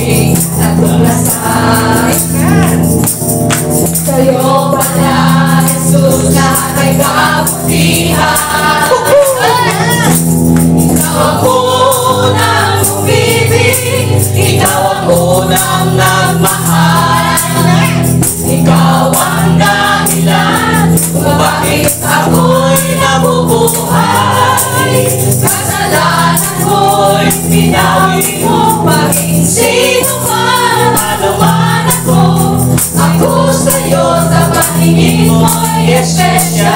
aking natuklasan. Sa'yo pala, Jesus, lahat ay kabutihan. Ikaw ang unang umibig, ikaw ang unang nagmahal. Ikaw ang dahilan kung bakit ako'y nabubuhay. Kasalanan ko'y pinawi mo, maging sino man, ano man ako. Ako sa'yo sa paningin mo'y espesyal.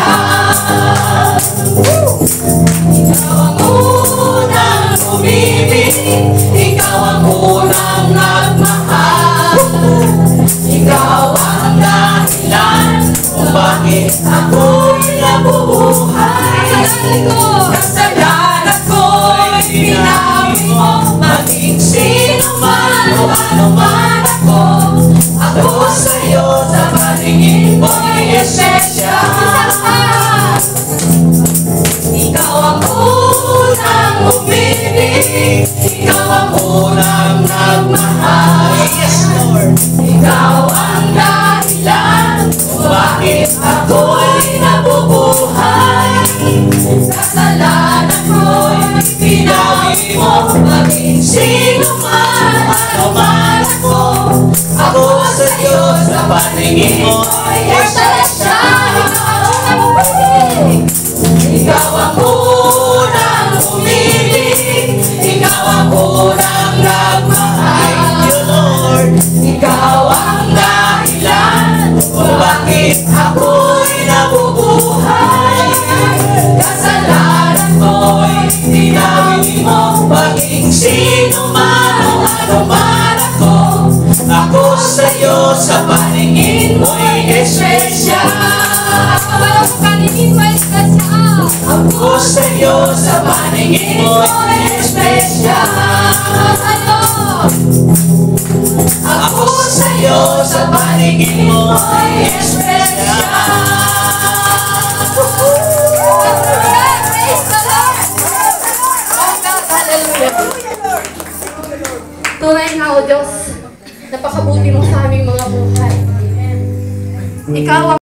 Ikaw ang unang umibig, ikaw ang unang nagmahal. Ikaw ang dahilan kung bakit ako'y nabubuhay. Kasalanan ko'y pinawi mo, maging sino man o ano man ako. Ako sa'yo sa paningin mo'y espesyal. Ikaw ang unang umibig, ikaw ang unang nagmahal. Yes, Lord. Ikaw ang dahilan kung bakit ako'y nabubuhay. Kasalanan ko'y pinawi mo, maging sino man, ano man ako. Ako sa'yo sa paningin mo'y espesyal. Ikaw ang unang umibig, ikaw ang unang nagmahal. Ikaw ang dahilan kung bakit ako'y nabubuhay. Kasalanan ko'y pinawi mo, maging sino man o ano man ako. Ako sa'yo sa paningin mo'y espesyal. Ako sa'yo sa paningin mo'y espesyal. Ako sa'yo sa paningin mo'y espesyal. Tunay nga o Diyos, napakabuti mo sa aming mga buhay. Ikaw ang